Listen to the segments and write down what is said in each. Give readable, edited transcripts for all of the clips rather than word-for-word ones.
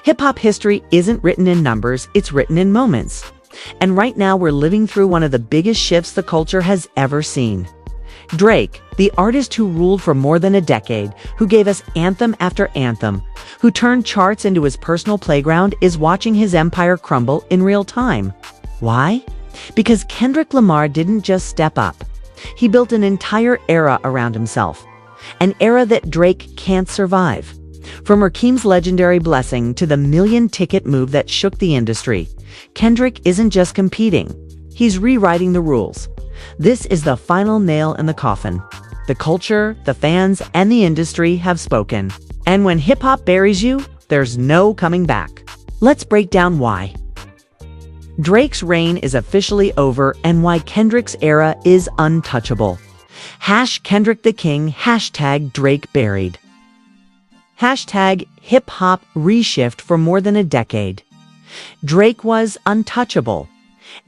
Hip-hop history isn't written in numbers, it's written in moments. And right now we're living through one of the biggest shifts the culture has ever seen. Drake, the artist who ruled for more than a decade, who gave us anthem after anthem, who turned charts into his personal playground, is watching his empire crumble in real time. Why? Because Kendrick Lamar didn't just step up. He built an entire era around himself. An era that Drake can't survive. From Rakeem's legendary blessing to the million-ticket move that shook the industry, Kendrick isn't just competing. He's rewriting the rules. This is the final nail in the coffin. The culture, the fans, and the industry have spoken. And when hip-hop buries you, there's no coming back. Let's break down why. Drake's reign is officially over and why Kendrick's era is untouchable. #Kendrick the King, #Drake buried. #hip-hop reshift for more than a decade. Drake was untouchable.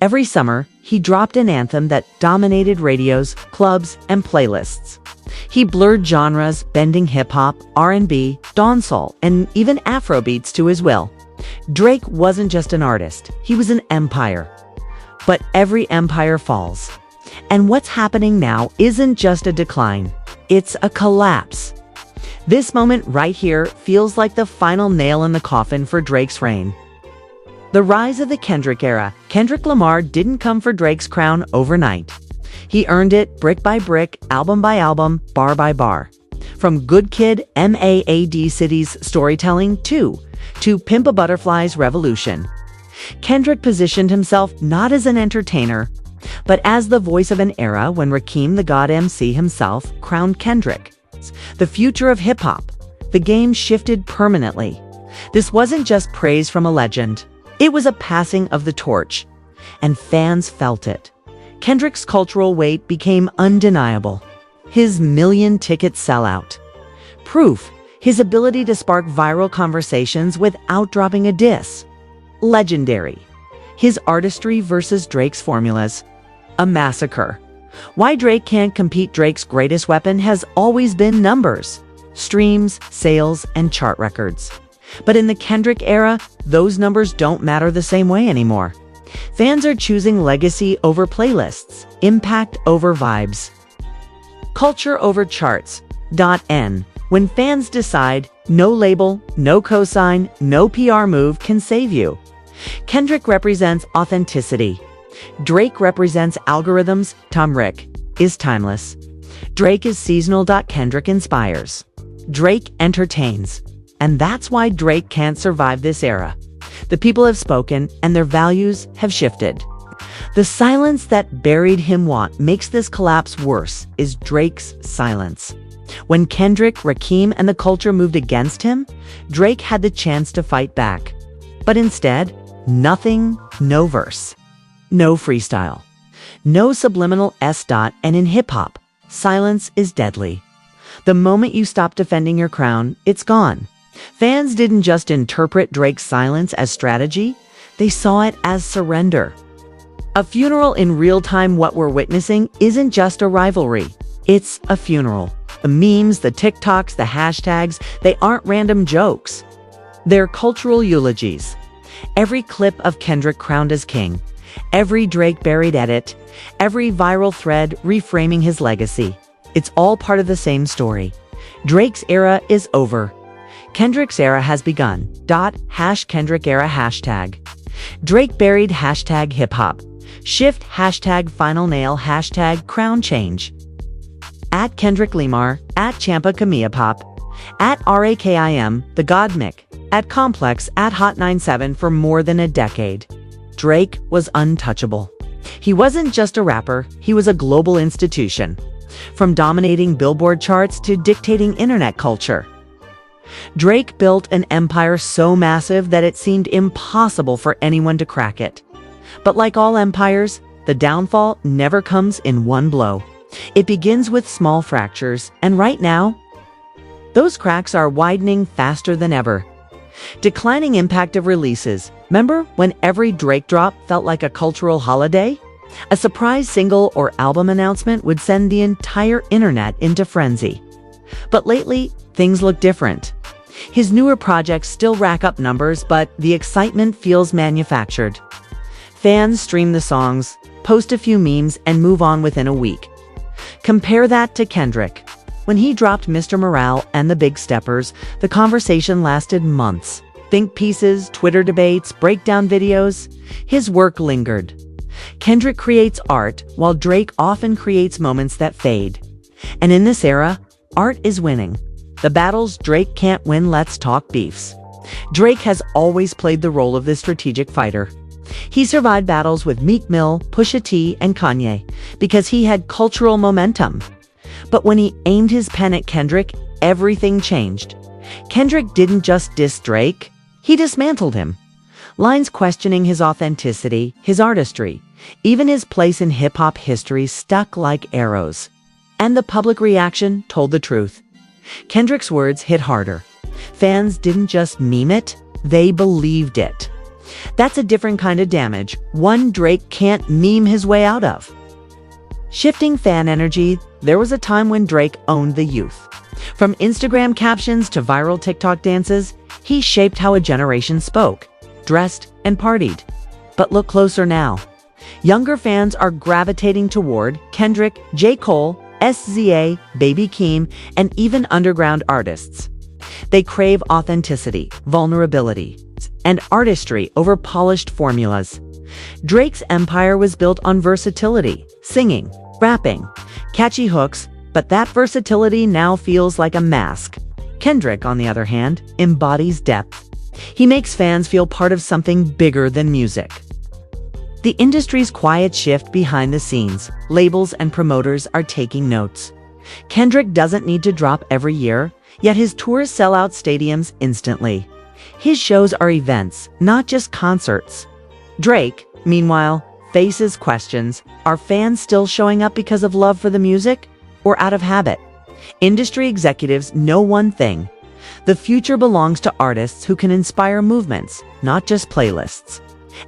Every summer, he dropped an anthem that dominated radios, clubs, and playlists. He blurred genres, bending hip-hop, R&B, dancehall, and even Afrobeats to his will. Drake wasn't just an artist, he was an empire. But every empire falls. And what's happening now isn't just a decline, it's a collapse. This moment right here feels like the final nail in the coffin for Drake's reign. The rise of the Kendrick era. Kendrick Lamar didn't come for Drake's crown overnight. He earned it brick by brick, album by album, bar by bar. From Good Kid, M.A.A.D. City's storytelling to Pimp a Butterfly's revolution. Kendrick positioned himself not as an entertainer, but as the voice of an era when Rakeem the God MC himself crowned Kendrick the future of hip-hop. The game shifted permanently. This wasn't just praise from a legend. It was a passing of the torch, and fans felt it. Kendrick's cultural weight became undeniable. His million-ticket sellout. Proof, his ability to spark viral conversations without dropping a diss. Legendary. His artistry versus Drake's formulas. A massacre. Why Drake can't compete. Drake's greatest weapon has always been numbers, streams, sales, and chart records. But in the Kendrick era, those numbers don't matter the same way anymore. Fans are choosing legacy over playlists, impact over vibes, culture over charts. When fans decide, no label, no cosign, no PR move can save you. Kendrick represents authenticity. Drake represents algorithms. Rick is timeless. Drake is seasonal. Kendrick inspires. Drake entertains. And that's why Drake can't survive this era. The people have spoken, and their values have shifted. The silence that buried him. What makes this collapse worse is Drake's silence. When Kendrick, Rakeem, and the culture moved against him, Drake had the chance to fight back. But instead, nothing, no verse, no freestyle, no subliminal S. And in hip-hop, silence is deadly. The moment you stop defending your crown, it's gone. Fans didn't just interpret Drake's silence as strategy, they saw it as surrender. A funeral in real time. What we're witnessing isn't just a rivalry, it's a funeral. The memes, the TikToks, the hashtags, they aren't random jokes. They're cultural eulogies. Every clip of Kendrick crowned as king, every Drake buried edit, every viral thread reframing his legacy. It's all part of the same story. Drake's era is over. Kendrick's era has begun. #Kendrick Era #. Drake buried. #hip-hop. Shift. #final nail. #crown change. At Kendrick Lamar, at Champa Kamia Pop, at Rakim, The God Mick, at Complex, at Hot 97 for more than a decade. Drake was untouchable. He wasn't just a rapper, he was a global institution. From dominating Billboard charts to dictating internet culture. Drake built an empire so massive that it seemed impossible for anyone to crack it. But like all empires, the downfall never comes in one blow. It begins with small fractures, and right now, those cracks are widening faster than ever. Declining impact of releases. Remember when every Drake drop felt like a cultural holiday? A surprise single or album announcement would send the entire internet into frenzy. But lately, things look different. His newer projects still rack up numbers, but the excitement feels manufactured. Fans stream the songs, post a few memes, and move on within a week. Compare that to Kendrick. When he dropped Mr. Morale and the Big Steppers, the conversation lasted months. Think pieces, Twitter debates, breakdown videos. His work lingered. Kendrick creates art, while Drake often creates moments that fade. And in this era, art is winning. The battles Drake can't win, let's talk beefs. Drake has always played the role of the strategic fighter. He survived battles with Meek Mill, Pusha T, and Kanye because he had cultural momentum. But when he aimed his pen at Kendrick, everything changed. Kendrick didn't just diss Drake, he dismantled him. Lines questioning his authenticity, his artistry, even his place in hip-hop history stuck like arrows. And the public reaction told the truth. Kendrick's words hit harder. Fans didn't just meme it, they believed it. That's a different kind of damage, one Drake can't meme his way out of. Shifting fan energy, there was a time when Drake owned the youth. From Instagram captions to viral TikTok dances, he shaped how a generation spoke, dressed, and partied. But look closer now. Younger fans are gravitating toward Kendrick, J. Cole, SZA, Baby Keem, and even underground artists. They crave authenticity, vulnerability, and artistry over polished formulas. Drake's empire was built on versatility, singing, rapping, catchy hooks, but that versatility now feels like a mask. Kendrick, on the other hand, embodies depth. He makes fans feel part of something bigger than music. The industry's quiet shift behind the scenes, labels and promoters are taking notes. Kendrick doesn't need to drop every year, yet his tours sell out stadiums instantly. His shows are events, not just concerts. Drake, meanwhile, faces questions. Are fans still showing up because of love for the music or out of habit? Industry executives know one thing. The future belongs to artists who can inspire movements, not just playlists.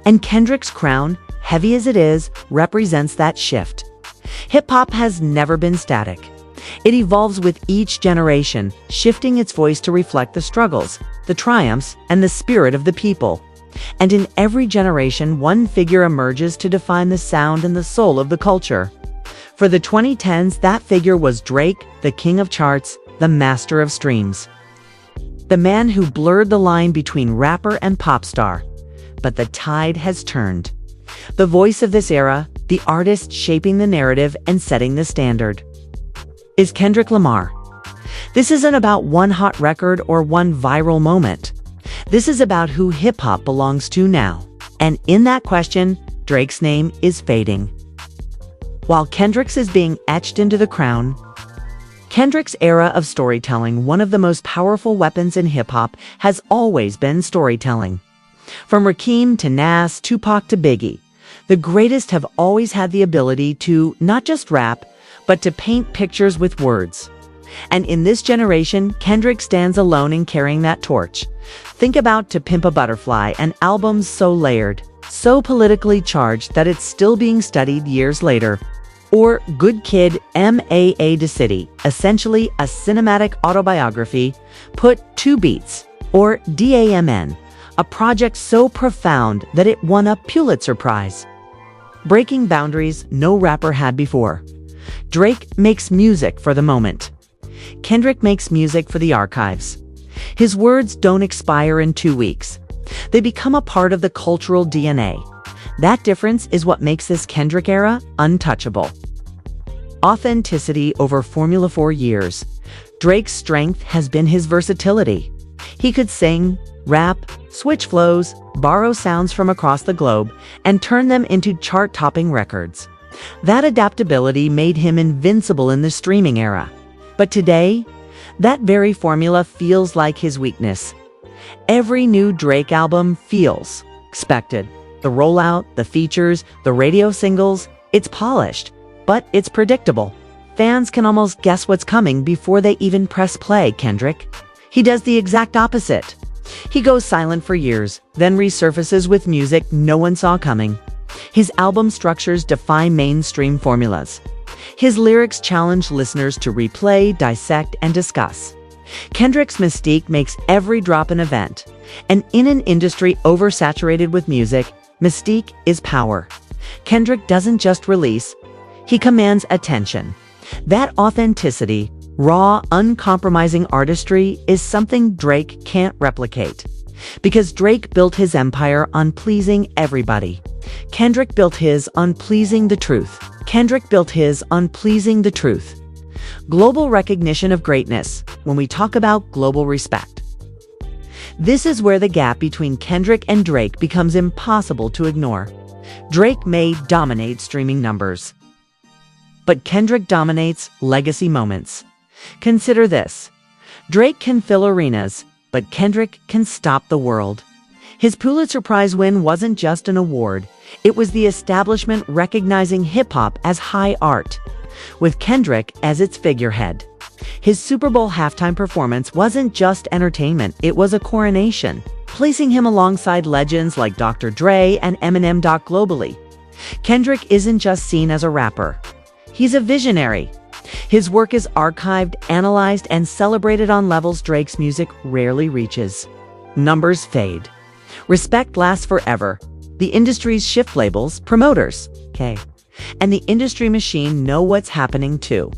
And Kendrick's crown, heavy as it is, represents that shift. Hip-hop has never been static. It evolves with each generation, shifting its voice to reflect the struggles, the triumphs, and the spirit of the people. And in every generation, one figure emerges to define the sound and the soul of the culture. For the 2010s, that figure was Drake, the king of charts, the master of streams. The man who blurred the line between rapper and pop star. But the tide has turned. The voice of this era, the artist shaping the narrative and setting the standard, is Kendrick Lamar. This isn't about one hot record or one viral moment. This is about who hip-hop belongs to now. And in that question, Drake's name is fading. While Kendrick's is being etched into the crown, Kendrick's era of storytelling, one of the most powerful weapons in hip-hop, has always been storytelling. From Rakim to Nas, Tupac to Biggie, the greatest have always had the ability to not just rap, but to paint pictures with words. And in this generation, Kendrick stands alone in carrying that torch. Think about To Pimp a Butterfly, an album so layered, so politically charged that it's still being studied years later. Or Good Kid, M.A.A. to City, essentially a cinematic autobiography, put 2 beats. Or D.A.M.N., a project so profound that it won a Pulitzer Prize. Breaking boundaries no rapper had before. Drake makes music for the moment. Kendrick makes music for the archives. His words don't expire in 2 weeks. They become a part of the cultural DNA. That difference is what makes this Kendrick era untouchable. Authenticity over formula for years. Drake's strength has been his versatility. He could sing, rap, switch flows, borrow sounds from across the globe, and turn them into chart-topping records. That adaptability made him invincible in the streaming era. But today, that very formula feels like his weakness. Every new Drake album feels expected. The rollout, the features, the radio singles, it's polished, but it's predictable. Fans can almost guess what's coming before they even press play. Kendrick, he does the exact opposite. He goes silent for years, then resurfaces with music no one saw coming. His album structures defy mainstream formulas. His lyrics challenge listeners to replay, dissect, and discuss. Kendrick's mystique makes every drop an event. And in an industry oversaturated with music, mystique is power. Kendrick doesn't just release, he commands attention. That authenticity, raw, uncompromising artistry is something Drake can't replicate. Because Drake built his empire on pleasing everybody. Kendrick built his on pleasing the truth. Kendrick built his on pleasing the truth. Global recognition of greatness when we talk about global respect. This is where the gap between Kendrick and Drake becomes impossible to ignore. Drake may dominate streaming numbers, but Kendrick dominates legacy moments. Consider this. Drake can fill arenas, but Kendrick can stop the world. His Pulitzer Prize win wasn't just an award. It was the establishment recognizing hip-hop as high art, with Kendrick as its figurehead. His Super Bowl halftime performance wasn't just entertainment, it was a coronation, placing him alongside legends like Dr. Dre and Eminem. Globally. Kendrick isn't just seen as a rapper. He's a visionary. His work is archived, analyzed, and celebrated on levels Drake's music rarely reaches. Numbers fade. Respect lasts forever. The industry's shift labels, promoters, and the industry machine know what's happening too.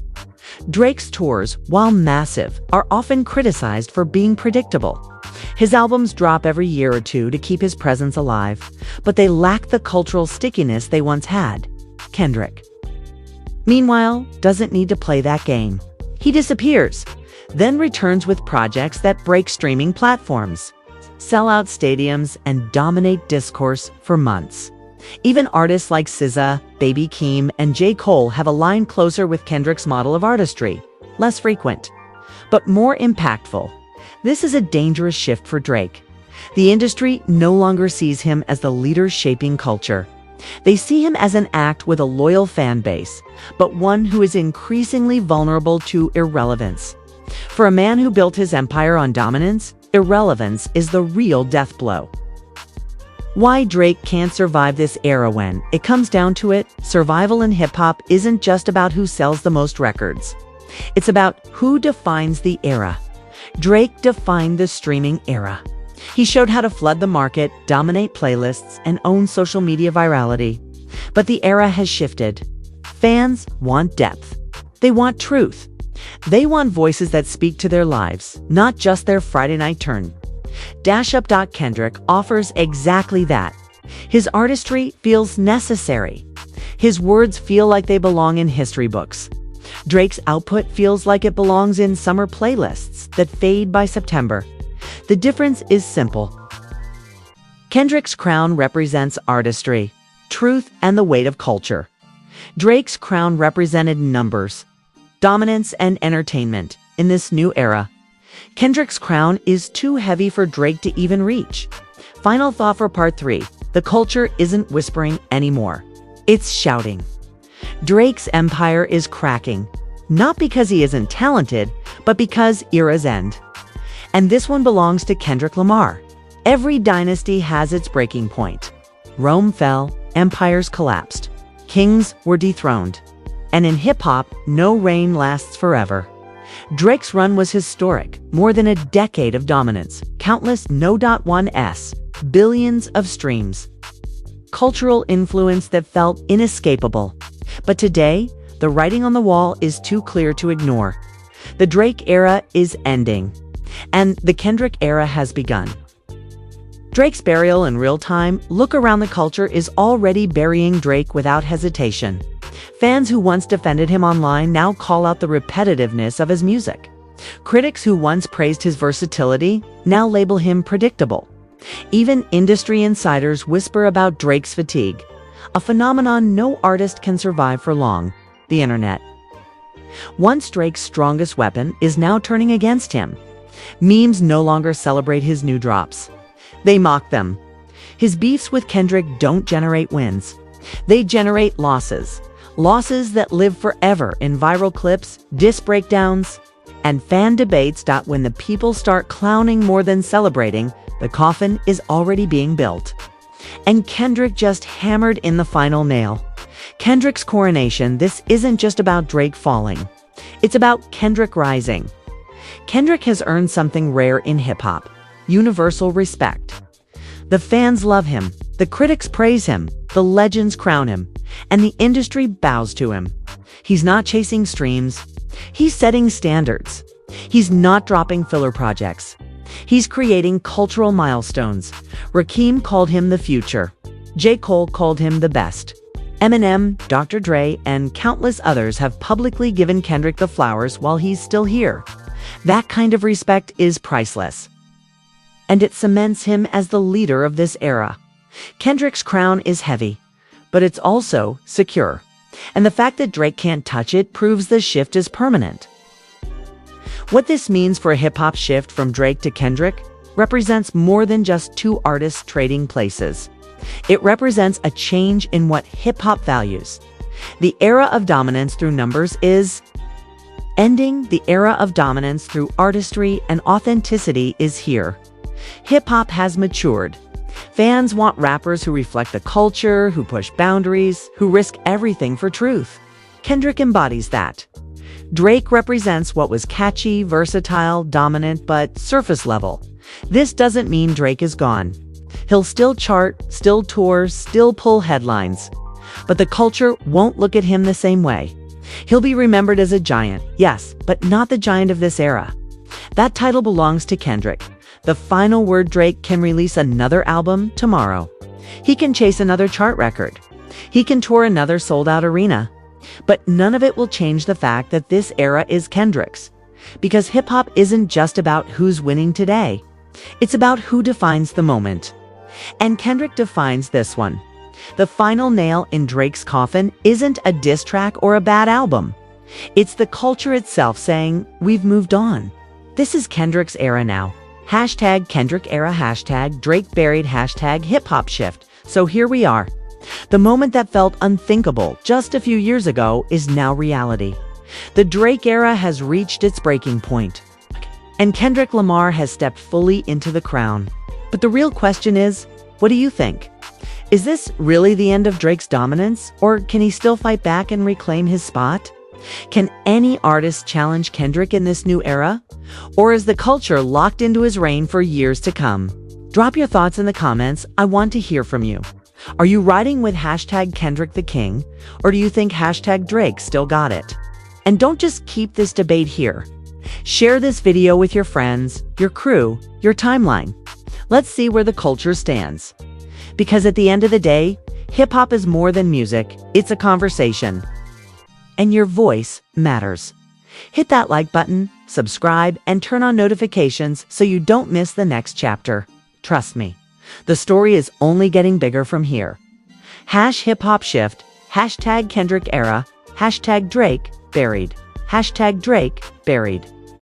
Drake's tours, while massive, are often criticized for being predictable. His albums drop every year or two to keep his presence alive, but they lack the cultural stickiness they once had. Kendrick, meanwhile, doesn't need to play that game. He disappears, then returns with projects that break streaming platforms, sell out stadiums, and dominate discourse for months. Even artists like SZA, Baby Keem, and J. Cole have aligned closer with Kendrick's model of artistry, less frequent, but more impactful. This is a dangerous shift for Drake. The industry no longer sees him as the leader shaping culture. They see him as an act with a loyal fan base, but one who is increasingly vulnerable to irrelevance. For a man who built his empire on dominance, irrelevance is the real death blow. Why Drake can't survive this era? When it comes down to it, survival in hip-hop isn't just about who sells the most records. It's about who defines the era. Drake defined the streaming era. He showed how to flood the market, dominate playlists, and own social media virality. But the era has shifted. Fans want depth. They want truth. They want voices that speak to their lives, not just their Friday night turn. Kendrick offers exactly that. His artistry feels necessary. His words feel like they belong in history books. Drake's output feels like it belongs in summer playlists that fade by September. The difference is simple. Kendrick's crown represents artistry, truth, and the weight of culture. Drake's crown represented numbers, dominance, and entertainment. In this new era, Kendrick's crown is too heavy for Drake to even reach. Final thought for part 3. The culture isn't whispering anymore. It's shouting. Drake's empire is cracking, not because he isn't talented, but because eras end. And this one belongs to Kendrick Lamar. Every dynasty has its breaking point. Rome fell, empires collapsed, kings were dethroned. And in hip-hop, no reign lasts forever. Drake's run was historic, more than a decade of dominance, countless No.1s, billions of streams. Cultural influence that felt inescapable. But today, the writing on the wall is too clear to ignore. The Drake era is ending, and the Kendrick era has begun. Drake's burial in real time, look around the culture is already burying Drake without hesitation. Fans who once defended him online now call out the repetitiveness of his music. Critics who once praised his versatility now label him predictable. Even industry insiders whisper about Drake's fatigue, a phenomenon no artist can survive for long: the internet. Once Drake's strongest weapon is now turning against him. Memes no longer celebrate his new drops. They mock them. His beefs with Kendrick don't generate wins. They generate losses. Losses that live forever in viral clips, diss breakdowns, and fan debates. When the people start clowning more than celebrating, the coffin is already being built. And Kendrick just hammered in the final nail. Kendrick's coronation. This isn't just about Drake falling. It's about Kendrick rising. Kendrick has earned something rare in hip-hop: universal respect. The fans love him, the critics praise him, the legends crown him, and the industry bows to him. He's not chasing streams. He's setting standards. He's not dropping filler projects. He's creating cultural milestones. Rakim called him the future. J. Cole called him the best. Eminem, Dr. Dre, and countless others have publicly given Kendrick the flowers while he's still here. That kind of respect is priceless. And it cements him as the leader of this era. Kendrick's crown is heavy, but it's also secure. And the fact that Drake can't touch it proves the shift is permanent. What this means for a hip-hop shift from Drake to Kendrick represents more than just two artists trading places. It represents a change in what hip-hop values. The era of dominance through numbers is ending. The era of dominance through artistry and authenticity is here. Hip-hop has matured. Fans want rappers who reflect the culture, who push boundaries, who risk everything for truth. Kendrick embodies that. Drake represents what was catchy, versatile, dominant, but surface level. This doesn't mean Drake is gone. He'll still chart, still tour, still pull headlines. But the culture won't look at him the same way. He'll be remembered as a giant, yes, but not the giant of this era. That title belongs to Kendrick. The final word: Drake can release another album tomorrow. He can chase another chart record. He can tour another sold-out arena. But none of it will change the fact that this era is Kendrick's. Because hip-hop isn't just about who's winning today. It's about who defines the moment. And Kendrick defines this one. The final nail in Drake's coffin isn't a diss track or a bad album. It's the culture itself saying, we've moved on. This is Kendrick's era now. Hashtag Kendrick Era, hashtag Drake buried, hashtag hip-hop shift. So here we are. The moment that felt unthinkable just a few years ago is now reality. The Drake era has reached its breaking point. And Kendrick Lamar has stepped fully into the crown. But the real question is, what do you think? Is this really the end of Drake's dominance? Or can he still fight back and reclaim his spot? Can any artist challenge Kendrick in this new era? Or is the culture locked into his reign for years to come? Drop your thoughts in the comments. I want to hear from you. Are you riding with hashtag Kendrick the King? Or do you think hashtag Drake still got it? And don't just keep this debate here. Share this video with your friends, your crew, your timeline. Let's see where the culture stands. Because at the end of the day, hip-hop is more than music. It's a conversation. And your voice matters. Hit that like button, subscribe, and turn on notifications so you don't miss the next chapter. Trust me, the story is only getting bigger from here. #hip-hop shift, hashtag Kendrick era, hashtag Drake buried, hashtag Drake buried.